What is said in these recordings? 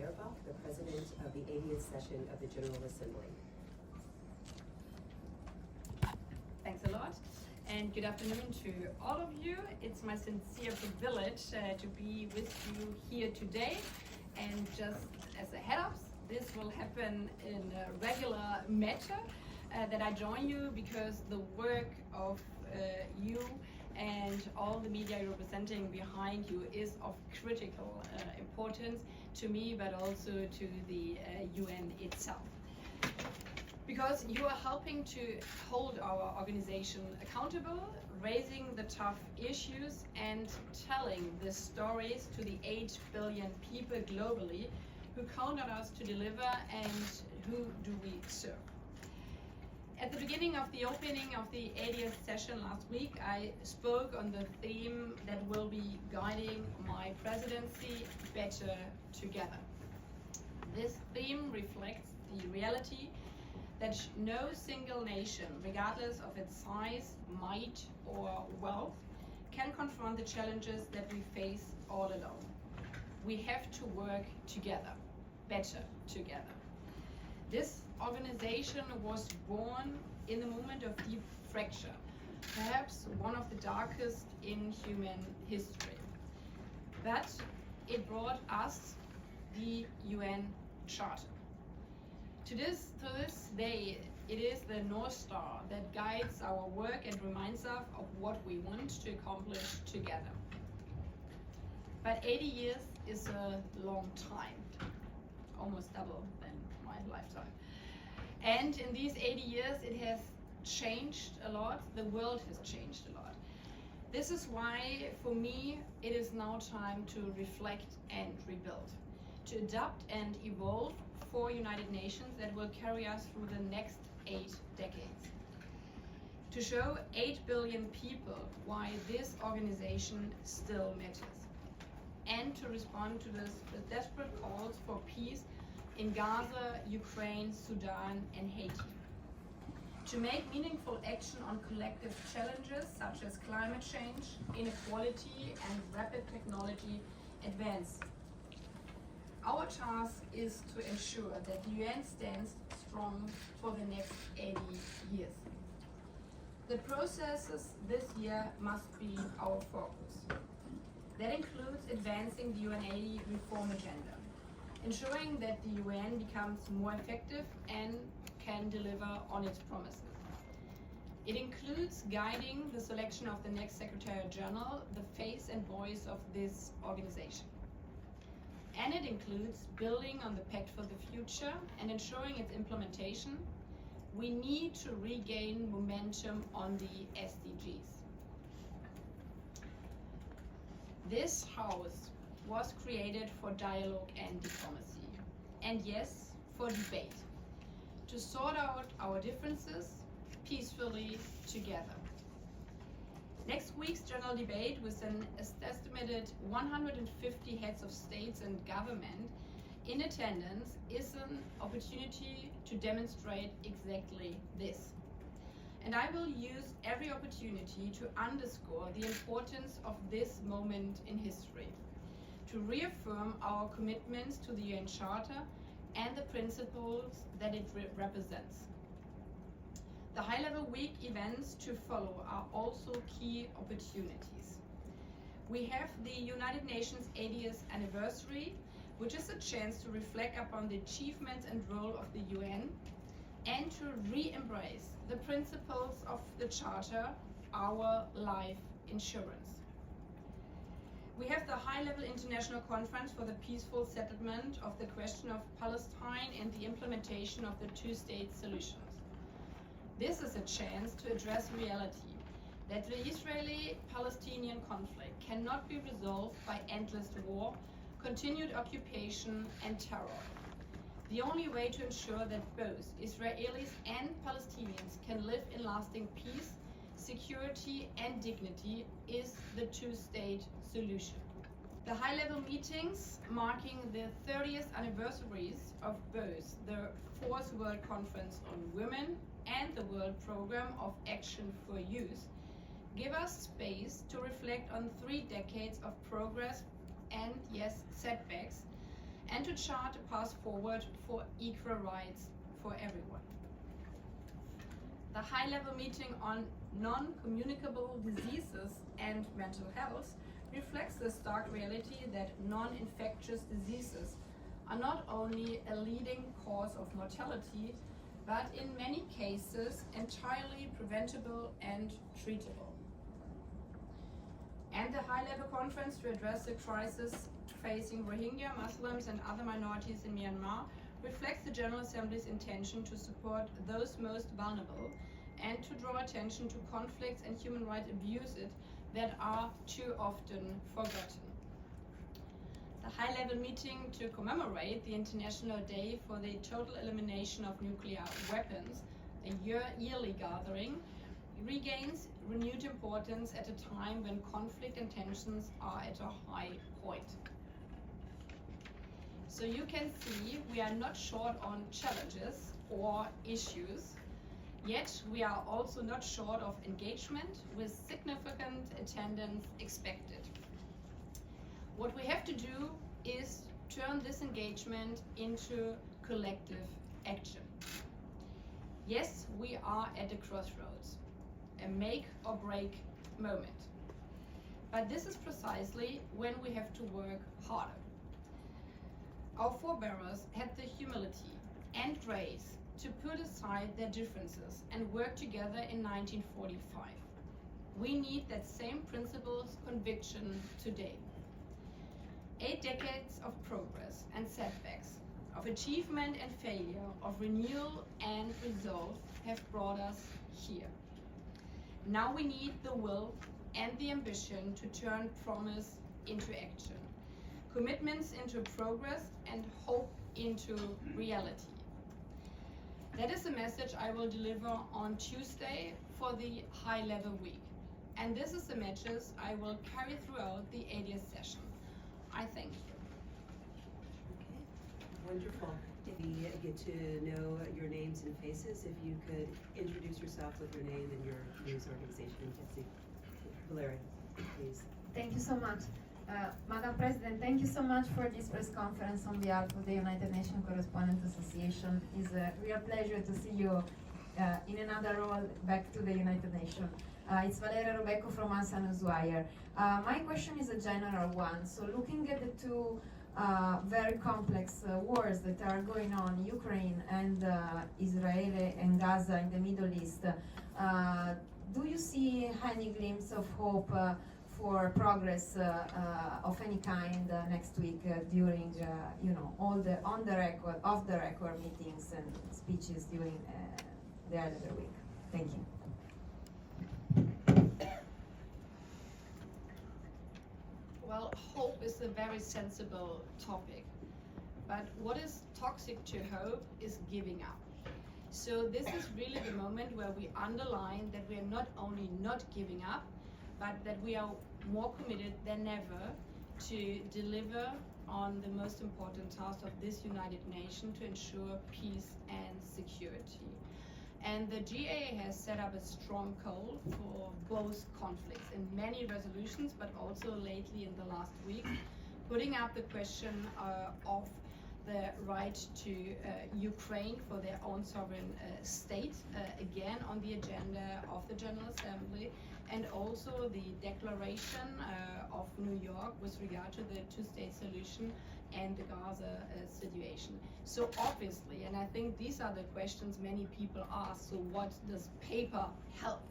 Baerbock, the President of the 80th session of the General Assembly. Thanks a lot, and good afternoon to all of you. It's my sincere privilege to be with you here today. And just as a head-ups, this will happen in a regular matter that I join you because the work of you and all the media you're representing behind you is of critical importance to me, but also to the UN itself. Because you are helping to hold our organization accountable, raising the tough issues and telling the stories to the 8 billion people globally who count on us to deliver, and who do we serve. At the beginning of the opening of the 80th session last week, I spoke on the theme that will be guiding my presidency: better together. This theme reflects the reality that no single nation, regardless of its size, might, or wealth, can confront the challenges that we face all alone. We have to work together, better together. This organization was born in the moment of deep fracture, perhaps one of the darkest in human history. But it brought us the UN Charter. To this day, it is the North Star that guides our work and reminds us of what we want to accomplish together. But 80 years is a long time, almost double than my lifetime. And in these 80 years, it has changed a lot. The world has changed a lot. This is why, for me, it is now time to reflect and rebuild, to adapt and evolve for United Nations that will carry us through the next 8 decades. To show 8 billion people why this organization still matters. And to respond to the desperate calls for peace in Gaza, Ukraine, Sudan, and Haiti. To make meaningful action on collective challenges such as climate change, inequality, and rapid technology advance. Our task is to ensure that the UN stands strong for the next 80 years. The processes this year must be our focus. That includes advancing the UNGA80 reform agenda, ensuring that the UN becomes more effective and can deliver on its promises. It includes guiding the selection of the next Secretary General, the face and voice of this organization. And it includes building on the Pact for the Future and ensuring its implementation. We need to regain momentum on the SDGs. This house was created for dialogue and diplomacy, and yes, for debate, to sort out our differences peacefully together. Next week's general debate, with an estimated 150 heads of states and government in attendance, is an opportunity to demonstrate exactly this. And I will use every opportunity to underscore the importance of this moment in history, to reaffirm our commitments to the UN Charter and the principles that it represents. The high-level week events to follow are also key opportunities. We have the United Nations 80th anniversary, which is a chance to reflect upon the achievements and role of the UN and to re-embrace the principles of the Charter, our life insurance. We have the high-level international conference for the peaceful settlement of the question of Palestine and the implementation of the two-state solutions. This is a chance to address reality that the Israeli-Palestinian conflict cannot be resolved by endless war, continued occupation, and terror. The only way to ensure that both Israelis and Palestinians can live in lasting peace, security, and dignity is the two-state solution. The high-level meetings marking the 30th anniversaries of both the Fourth World Conference on Women and the World Programme of Action for Youth give us space to reflect on 3 decades of progress and, yes, setbacks, and to chart a path forward for equal rights for everyone. The high-level meeting on non-communicable diseases and mental health reflects the stark reality that non-infectious diseases are not only a leading cause of mortality, but in many cases entirely preventable and treatable. And the high-level conference to address the crisis facing Rohingya, Muslims and other minorities in Myanmar reflects the General Assembly's intention to support those most vulnerable and to draw attention to conflicts and human rights abuses that are too often forgotten. The high-level meeting to commemorate the International Day for the Total Elimination of Nuclear Weapons, a yearly gathering, regains renewed importance at a time when conflict and tensions are at a high point. So you can see we are not short on challenges or issues, yet we are also not short of engagement with significant attendance expected. What we have to do is turn this engagement into collective action. Yes, we are at a crossroads, a make or break moment. But this is precisely when we have to work harder. Our forebears had the humility and grace to put aside their differences and work together in 1945. We need that same principles conviction today. 8 decades of progress and setbacks, of achievement and failure, of renewal and resolve have brought us here. Now we need the will and the ambition to turn promise into action, commitments into progress, and hope into reality. That is the message I will deliver on Tuesday for the high-level week. And this is the message I will carry throughout the 80th session. I thank you. Okay, wonderful. If we get to know your names and faces, if you could introduce yourself with your name and your news organization. Valeria, please. Thank you so much. Madam President, thank you so much for this press conference on behalf of the United Nations Correspondents Association. It's a real pleasure to see you in another role back to the United Nations. It's Valeria Robecco from Ansan Ushuaia. My question is a general one. So looking at the two very complex wars that are going on, Ukraine and Israel and Gaza in the Middle East, do you see any glimpse of hope for progress of any kind next week during all the off the record meetings and speeches during the other week? Thank you. Well, hope is a very sensible topic, but what is toxic to hope is giving up. So this is really the moment where we underline that we are not only not giving up, but that we are more committed than ever to deliver on the most important task of this United Nations to ensure peace and security. And the GA has set up a strong call for both conflicts in many resolutions, but also lately in the last week, putting up the question of the right to Ukraine for their own sovereign state, again on the agenda of the General Assembly, and also the declaration of New York with regard to the two-state solution and the Gaza situation. So obviously, and I think these are the questions many people ask, so what does paper help?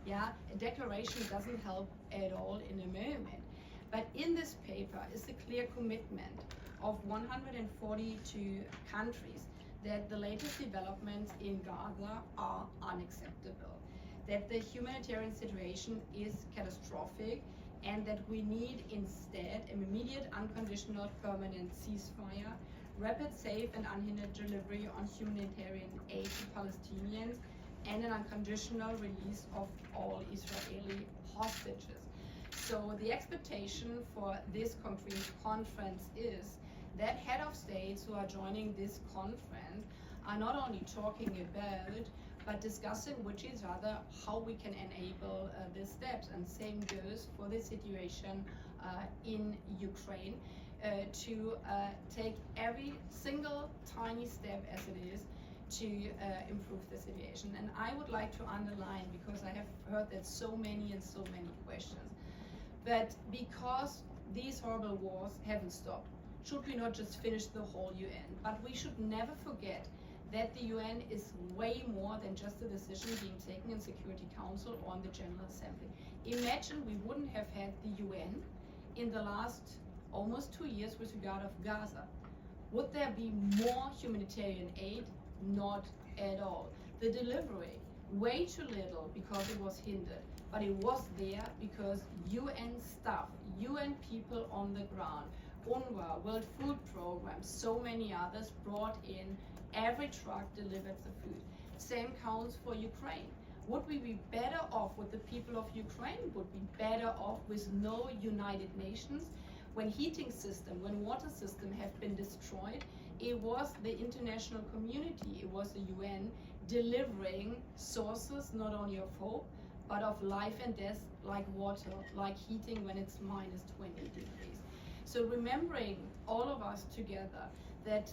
Yeah, a declaration doesn't help at all in a moment. But in this paper is a clear commitment of 142 countries that the latest developments in Gaza are unacceptable, that the humanitarian situation is catastrophic, and that we need instead an immediate, unconditional, permanent ceasefire, rapid, safe and unhindered delivery on humanitarian aid to Palestinians, and an unconditional release of all Israeli hostages. So the expectation for this concrete conference is that head of states who are joining this conference are not only talking about, but discussing with each other how we can enable these steps. And same goes for the situation in Ukraine. to take every single tiny step as it is to improve the situation. And I would like to underline, because I have heard that so many questions, that because these horrible wars haven't stopped, should we not just finish the whole UN? But we should never forget that the UN is way more than just a decision being taken in Security Council or in the General Assembly. Imagine we wouldn't have had the UN in the last almost 2 years with regard of Gaza. Would there be more humanitarian aid? Not at all. The delivery, way too little because it was hindered, but it was there because UN staff, UN people on the ground, UNGA, World Food Program, so many others brought in, every truck delivered the food. Same counts for Ukraine. Would we be better off with the people of Ukraine? Would be better off with no United Nations? When heating system, when water system have been destroyed, it was the international community, it was the UN delivering sources not only of hope, but of life and death, like water, like heating when it's minus 20 degrees. So remembering all of us together that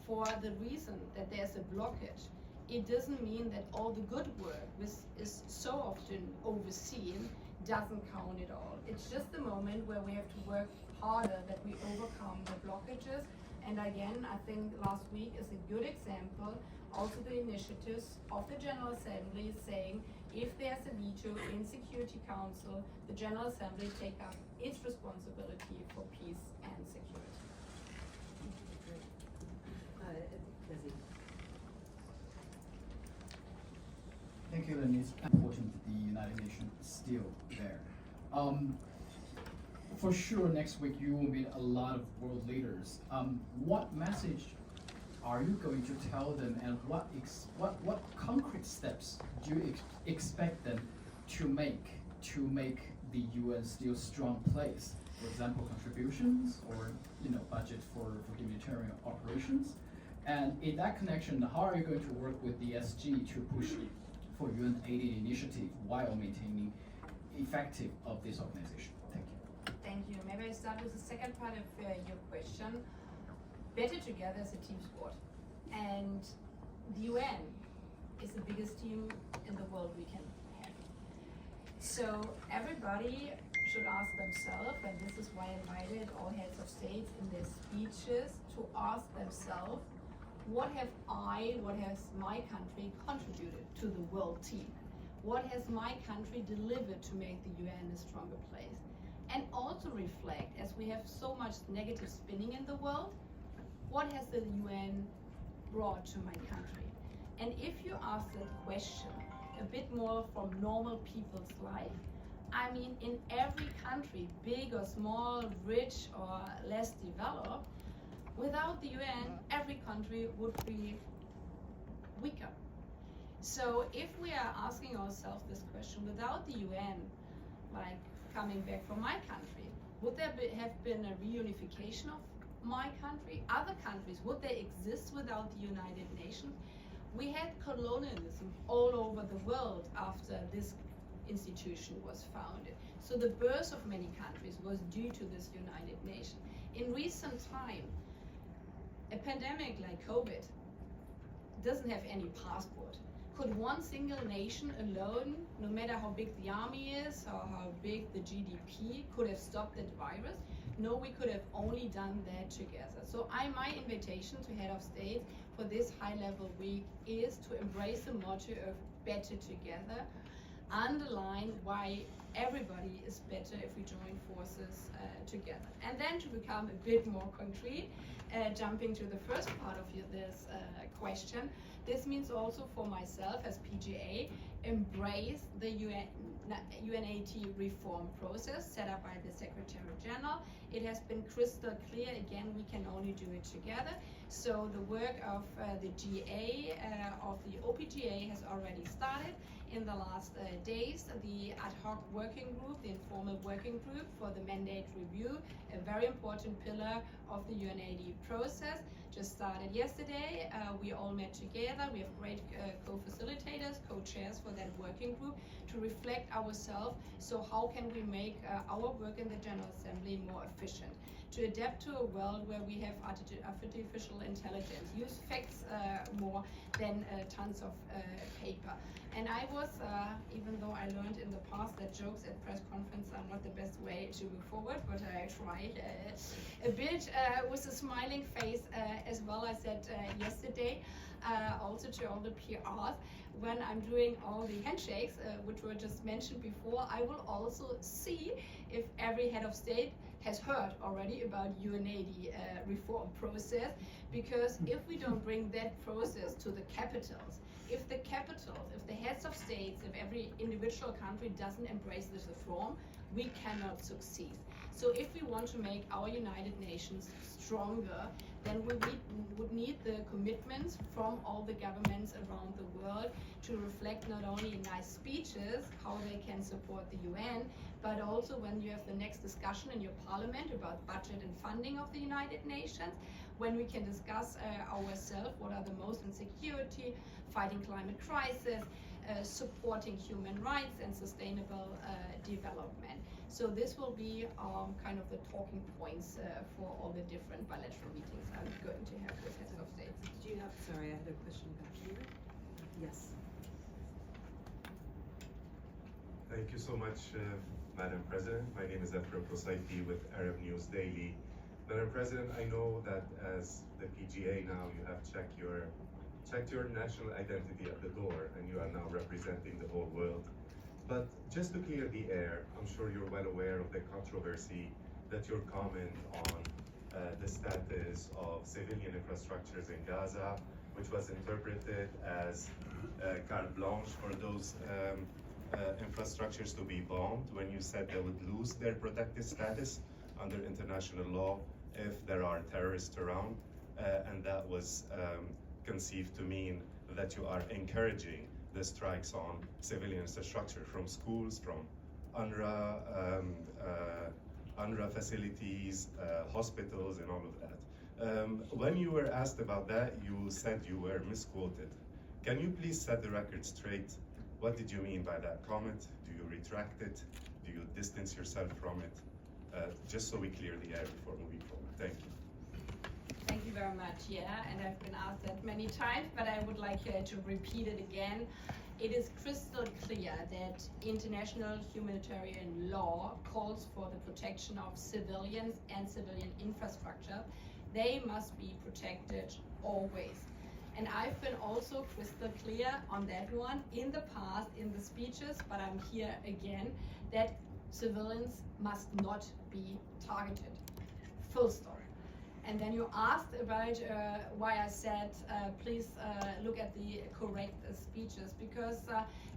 for the reason that there's a blockage, it doesn't mean that all the good work which is so often overseen doesn't count at all. It's just a moment where we have to work harder that we overcome the blockages. And again, I think last week is a good example. Also the initiatives of the General Assembly saying if there's a veto in Security Council, the General Assembly take up its responsibility for peace and security. Lizzie. Thank you, and it's important that the United Nations is still there. For sure, next week you will meet a lot of world leaders. What message are you going to tell them, and what concrete steps do you expect them to make the UN still strong place? For example, contributions, or budget for humanitarian operations. And in that connection, how are you going to work with the SG to push for UNGA80 initiative while maintaining effective of this organization? Thank you. Thank you. Maybe I start with the second part of your question. Better together is a team sport. And the UN is the biggest team in the world we can have. So everybody should ask themselves, and this is why I invited all heads of states in their speeches to ask themselves, what has my country contributed to the world team? What has my country delivered to make the UN a stronger place? And also reflect, as we have so much negative spinning in the world, what has the UN brought to my country? And if you ask that question a bit more from normal people's life, I mean, in every country, big or small, rich or less developed, without the UN, every country would be weaker. So if we are asking ourselves this question, without the UN, like coming back from my country, would there have been a reunification of my country? Other countries, would they exist without the United Nations? We had colonialism all over the world after this institution was founded. So the birth of many countries was due to this United Nations. In recent time, a pandemic like COVID doesn't have any passport. Could one single nation alone, no matter how big the army is or how big the GDP, could have stopped that virus? No, we could have only done that together. So my invitation to head of state for this high-level week is to embrace the motto of better together, underline why everybody is better if we join forces together. And then to become a bit more concrete, jumping to the first part of this question, this means also for myself as PGA, embrace the UNGA80 reform process set up by the Secretary General. It has been crystal clear, again, we can only do it together. So the work of the GA, of the OPGA has already started in the last days. The ad hoc working group, the informal working group for the mandate review, a very important pillar of the UNGA80 process. just started yesterday. We all met together. We have great co-facilitators, co-chairs for that working group to reflect ourselves. So how can we make our work in the General Assembly more efficient? To adapt to a world where we have artificial intelligence, use facts more than tons of paper. And I was, even though I learned in the past that jokes at press conferences are not the best way to move forward, but I tried a bit with a smiling face as well. I said yesterday, also to all the PRs, when I'm doing all the handshakes, which were just mentioned before, I will also see if every head of state has heard already about UNGA80 reform process, because if we don't bring that process to the capitals, if the heads of states, if every individual country doesn't embrace this reform, we cannot succeed. So if we want to make our United Nations stronger, then we would need the commitments from all the governments around the world to reflect not only in nice speeches how they can support the UN, but also when you have the next discussion in your parliament about budget and funding of the United Nations, when we can discuss ourselves what are the most in security, fighting climate crisis, supporting human rights and sustainable development. So this will be kind of the talking points for all the different bilateral meetings I'm going to have with heads of states. Do you have, sorry, I had a question back here. Yes. Thank you so much, Madam President. My name is Efra Qusayfi with Arab News Daily. Madam President, I know that as the PGA now, you have checked your national identity at the door, and you are now representing the whole world. But just to clear the air, I'm sure you're well aware of the controversy that your comment on the status of civilian infrastructures in Gaza, which was interpreted as carte blanche for those infrastructures to be bombed, when you said they would lose their protected status under international law if there are terrorists around, and that was conceived to mean that you are encouraging the strikes on civilian infrastructure from schools, from UNRWA facilities, hospitals, and all of that. When you were asked about that, you said you were misquoted. Can you please set the record straight? What did you mean by that comment? Do you retract it? Do you distance yourself from it? Just so we clear the air before moving forward. Thank you. Thank you very much. Yeah, and I've been asked that many times, but I would like to repeat it again. It is crystal clear that international humanitarian law calls for the protection of civilians and civilian infrastructure. They must be protected always. And I've been also crystal clear on that one in the past, in the speeches, but I'm here again, that civilians must not be targeted. Full stop. And then you asked about why I said, please look at the correct speeches, because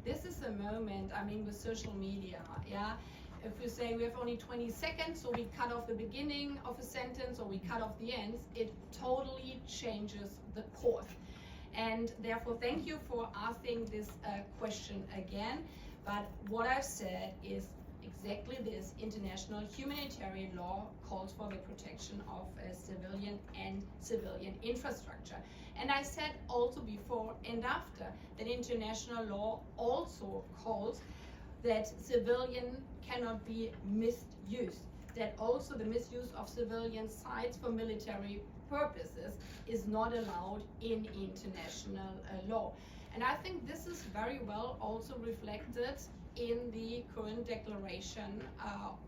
this is a moment, I mean, with social media, yeah? If you say we have only 20 seconds, so we cut off the beginning of a sentence or we cut off the ends, it totally changes the course. And therefore, thank you for asking this question again. But what I've said is exactly this: international humanitarian law calls for the protection of civilian and civilian infrastructure. And I said also before and after that international law also calls that civilian cannot be misused, that also the misuse of civilian sites for military purposes is not allowed in international law. And I think this is very well also reflected in the current declaration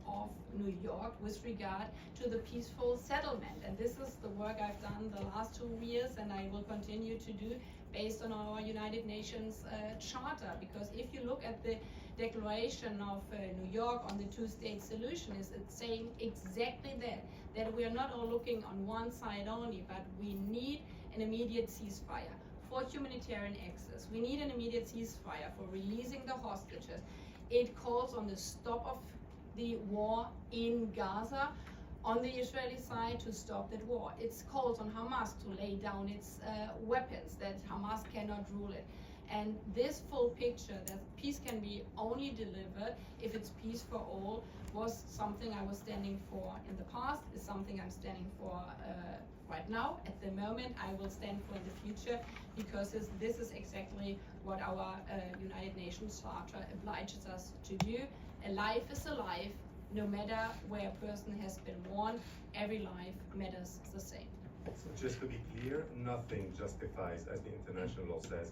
of New York with regard to the peaceful settlement. And this is the work I've done the last 2 years, and I will continue to do based on our United Nations Charter. Because if you look at the declaration of New York on the two-state solution, it's saying exactly that we are not all looking on one side only, but we need an immediate ceasefire for humanitarian access. We need an immediate ceasefire for releasing the hostages. It calls on the stop of the war in Gaza, on the Israeli side to stop that war. It calls on Hamas to lay down its weapons, that Hamas cannot rule it. And this full picture, that peace can be only delivered if it's peace for all, was something I was standing for in the past, is something I'm standing for right now, at the moment. I will stand for in the future, because this is exactly what our United Nations Charter obliges us to do. A life is a life, no matter where a person has been born. Every life matters the same. So just to be clear, nothing justifies, as the international law says,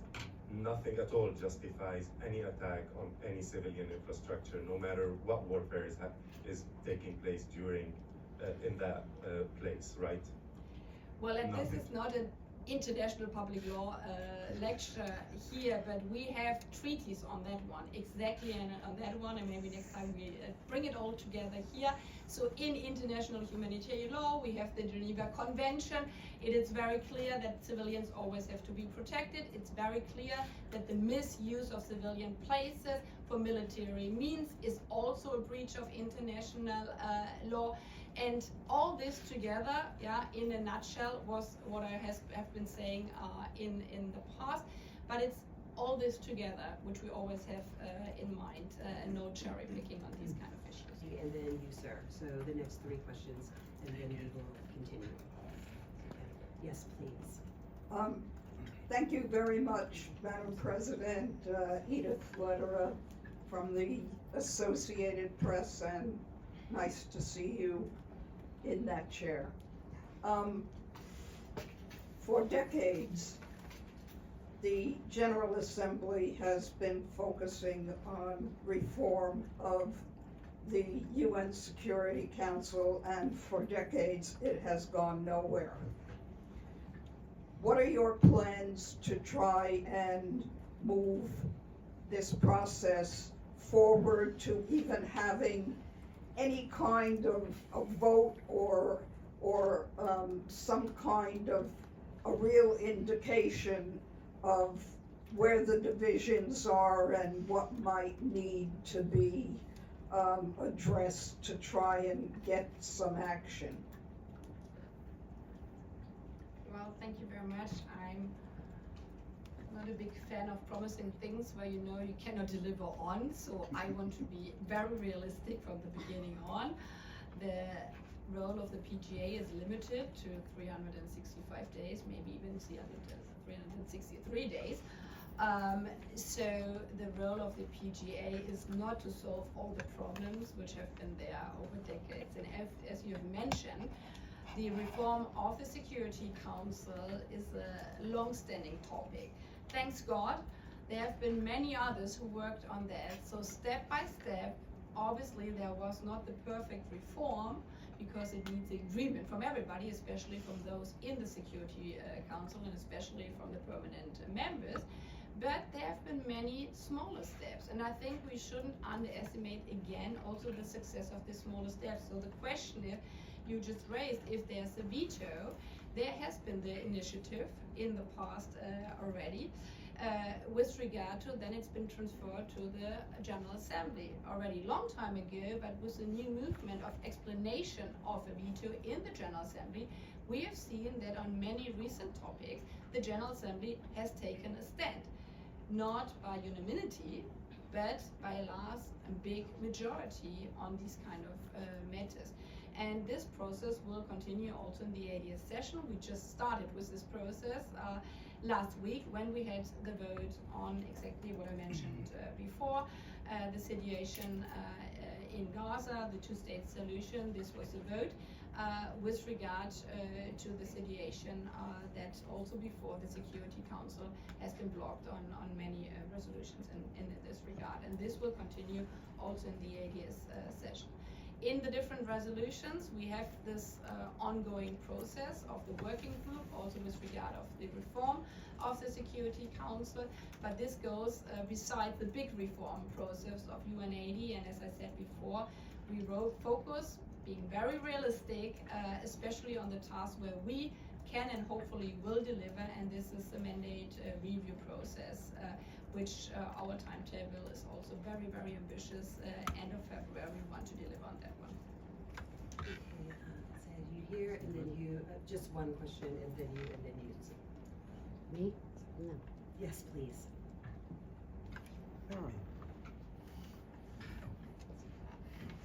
nothing at all justifies any attack on any civilian infrastructure, no matter what warfare is taking place during in that place, right? Well, and this Nothing. is not an international public law lecture here, but we have treaties on that one, exactly, and on that one, and maybe next time we bring it all together here. So in international humanitarian law, we have the Geneva Convention. It is very clear that civilians always have to be protected. It's very clear that the misuse of civilian places for military means is also a breach of international law. And all this together, in a nutshell, was what I have been saying in the past. But it's all this together, which we always have in mind, and no cherry picking on these kind of issues. And then you, sir. So the next three questions, and then we will continue. Yes, please. Thank you very much, Madam President. Edith Lederer from the Associated Press, and nice to see you in that chair. For decades, the General Assembly has been focusing on reform of the UN Security Council, and for decades it has gone nowhere. What are your plans to try and move this process forward to even having any kind of a vote or some kind of a real indication of where the divisions are and what might need to be addressed to try and get some action? Well, thank you very much. I'm not a big fan of promising things where you know you cannot deliver on, so I want to be very realistic from the beginning on. The role of the PGA is limited to 365 days, maybe even 363 days. So the role of the PGA is not to solve all the problems which have been there over decades. And as you have mentioned, the reform of the Security Council is a long-standing topic. Thanks God, there have been many others who worked on that. So step by step, obviously there was not the perfect reform, because it needs agreement from everybody, especially from those in the Security Council and especially from the permanent members. But there have been many smaller steps, and I think we shouldn't underestimate again also the success of the smaller steps. So the question you just raised, if there's a veto, there has been the initiative in the past already. With regard to, then it's been transferred to the General Assembly already a long time ago, but with the new movement of explanation of a veto in the General Assembly, we have seen that on many recent topics, the General Assembly has taken a stand. Not by unanimity, but by a large and big majority on these kind of matters. And this process will continue also in the 80th session. We just started with this process last week when we had the vote on exactly what I mentioned before, the situation in Gaza, the two-state solution. This was a vote with regard to the situation that also before the Security Council has been blocked on many resolutions in this regard. And this will continue also in the 80th session. In the different resolutions, we have this ongoing process of the working group, also with regard of the reform of the Security Council, but this goes beside the big reform process of UNGA80, and as I said before, we will focus being very realistic, especially on the tasks where we can and hopefully will deliver, and this is the mandate review process, which our timetable is also very, very ambitious. End of February, we want to deliver on that one. Okay, so you here, and then you, just one question, and then you, and then you. Me? No. Yes, please.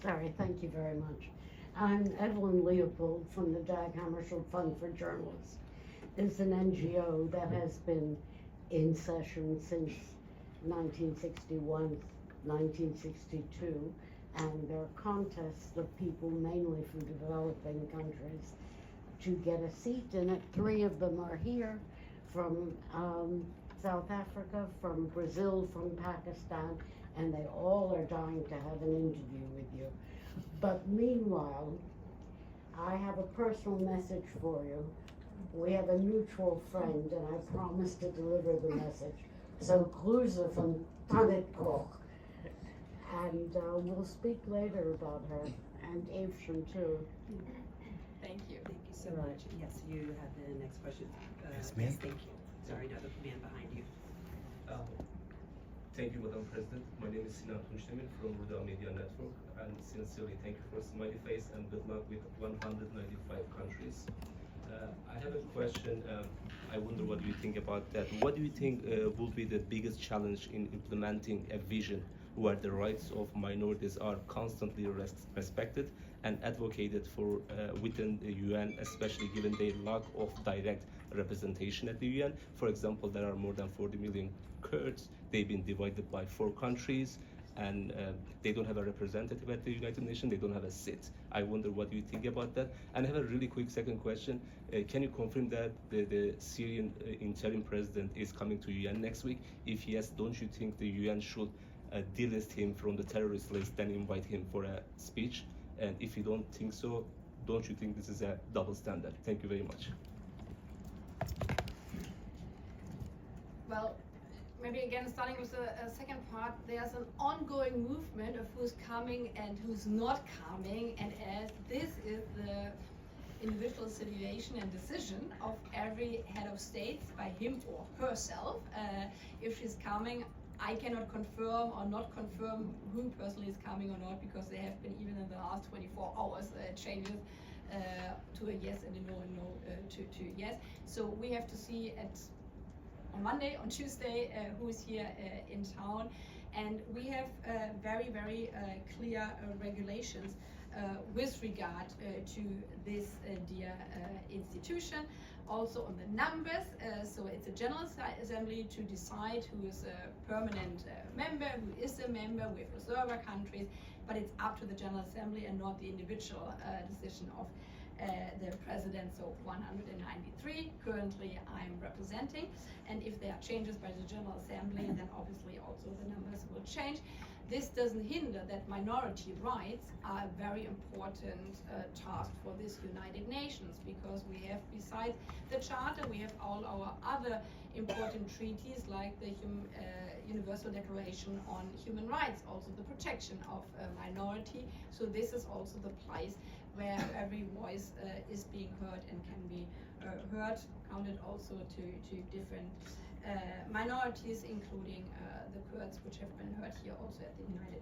Sorry, thank you very much. I'm Evelyn Leopold from the Dag Hammarskjöld Fund for Journalists. It's an NGO that has been in session since 1961, 1962, and there are contests of people mainly from developing countries to get a seat in it. 3 of them are here from South Africa, from Brazil, from Pakistan, and they all are dying to have an interview with you. But meanwhile, I have a personal message for you. We have a mutual friend, and I promise to deliver the message. So, Grüße von Tanit Koch. And we'll speak later about her, and Evchen too. Thank you. Thank you so much. Yes, you have the next question. Yes, ma'am. Thank you. Sorry, now the man behind you. Thank you, Madam President. My name is Sinan Tunçdemir from Ruda Media Network, and sincerely thank you for Smiley Face and good luck with 195 countries. I have a question. I wonder what you think about that. What do you think will be the biggest challenge in implementing a vision where the rights of minorities are constantly respected and advocated for within the UN, especially given their lack of direct representation at the UN? For example, there are more than 40 million Kurds. They've been divided by 4 countries, and they don't have a representative at the United Nations. They don't have a seat. I wonder what you think about that. And I have a really quick second question. Can you confirm that the Syrian interim president is coming to UN next week? If yes, don't you think the UN should delist him from the terrorist list, then invite him for a speech? And if you don't think so, don't you think this is a double standard? Thank you very much. Well, maybe again, starting with the second part, there's an ongoing movement of who's coming and who's not coming, and as this is the individual situation and decision of every head of state by him or herself, if she's coming, I cannot confirm or not confirm who personally is coming or not, because there have been, even in the last 24 hours, changes to a yes and a no, and no to yes. So we have to see on Monday, on Tuesday, who is here in town. And we have very, very clear regulations with regard to this dear institution. Also on the numbers, so it's a General Assembly to decide who is a permanent member, who is a member. We have observer countries, but it's up to the General Assembly and not the individual decision of the president. So 193 currently I'm representing, and if there are changes by the General Assembly, then obviously also the numbers will change. This doesn't hinder that minority rights are a very important task for this United Nations, because we have, besides the Charter, we have all our other important treaties like the Universal Declaration on Human Rights, also the protection of minority. So this is also the place where every voice is being heard and can be heard, counted also to different minorities, including the Kurds, which have been heard here also at the United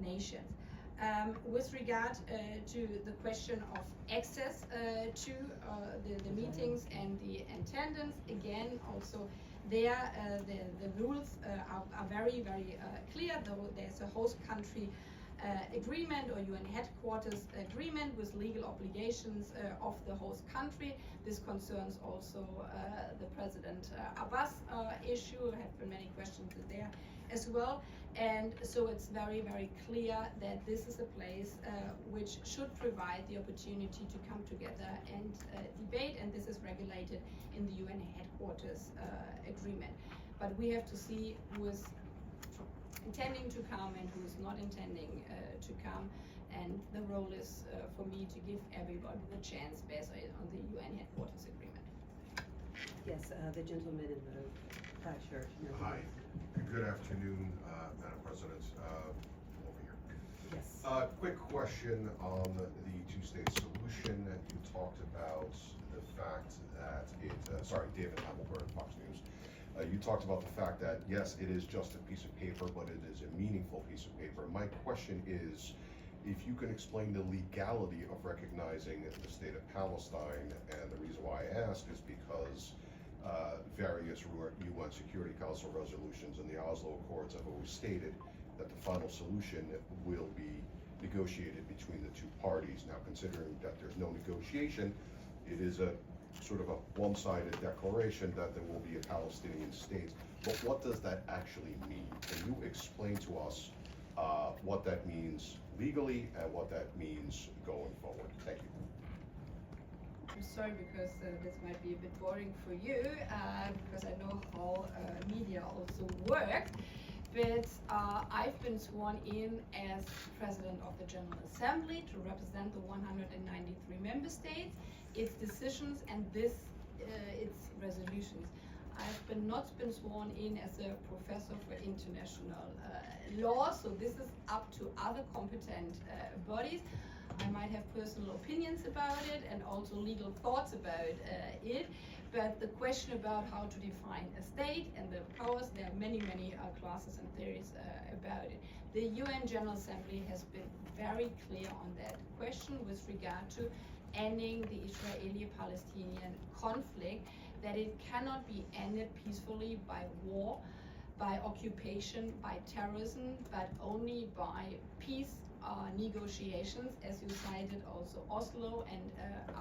Nations. With regard to the question of access to the meetings and the attendance, again, also there the rules are very, very clear, though there's a host country agreement or UN headquarters agreement with legal obligations of the host country. This concerns also the President Abbas issue. There have been many questions there as well. And so it's very, very clear that this is a place which should provide the opportunity to come together and debate, and this is regulated in the UN headquarters agreement. But we have to see who is intending to come and who is not intending to come, and the role is for me to give everybody the chance based on the UN headquarters agreement. Yes, the gentleman in the black shirt. No, Hi, good afternoon, Madam President. Over here. Yes. Quick question on the two-state solution. You talked about the fact that sorry, David Hamilburn, Fox News. You talked about the fact that, yes, it is just a piece of paper, but it is a meaningful piece of paper. My question is, if you can explain the legality of recognizing the state of Palestine, and the reason why I ask is because various UN Security Council resolutions and the Oslo Accords have always stated that the final solution will be negotiated between the two parties. Now, considering that there's no negotiation, it is a sort of a one-sided declaration that there will be a Palestinian state. But what does that actually mean? Can you explain to us what that means legally and what that means going forward? Thank you. I'm sorry because this might be a bit boring for you, because I know how media also work. But I've been sworn in as President of the General Assembly to represent the 193 member states, its decisions and its resolutions. I've not been sworn in as a professor for international law, so this is up to other competent bodies. I might have personal opinions about it and also legal thoughts about it, but the question about how to define a state and the powers, there are many classes and theories about it. The UN General Assembly has been very clear on that question with regard to ending the Israeli-Palestinian conflict, that it cannot be ended peacefully by war, by occupation, by terrorism, but only by peace negotiations, as you cited also Oslo and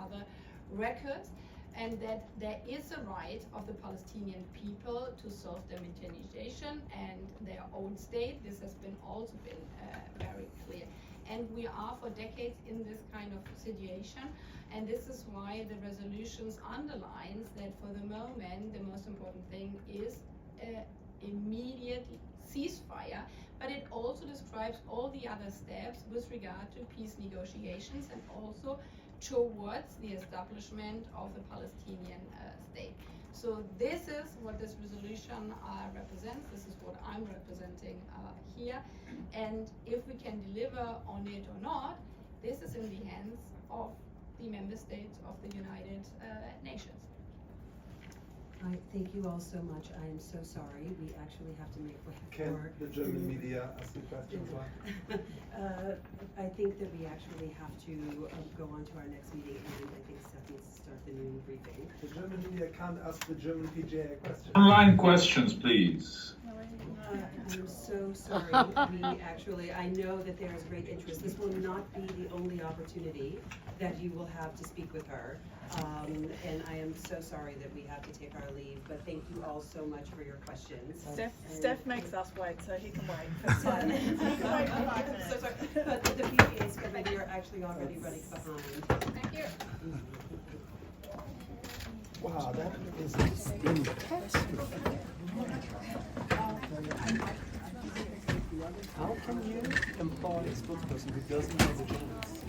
other records, and that there is a right of the Palestinian people to self-determination and their own state. This has also been very clear. And we are for decades in this kind of situation, and this is why the resolutions underlines that for the moment the most important thing is immediate ceasefire, but it also describes all the other steps with regard to peace negotiations and also towards the establishment of the Palestinian state. So this is what this resolution represents. This is what I'm representing here. And if we can deliver on it or not, this is in the hands of the member states of the United Nations. I thank you all so much. I am so sorry. We actually have to make way Can for the German media ask the questions? I think that we actually have to go on to our next meeting, and I think Steph needs to start the noon briefing. The German media can't ask the German PGA a question. Online questions, please. I'm so sorry. I know that there is great interest. This will not be the only opportunity that you will have to speak with her. And I am so sorry that we have to take our leave, but thank you all so much for your questions. Steph makes us wait, so he can wait for 5 minutes. He can wait for 5 minutes. So sorry. But the PGA's committee are actually already running behind. Thank you. Wow, that is impressive. How can you employ a spokesperson who doesn't know the journalists?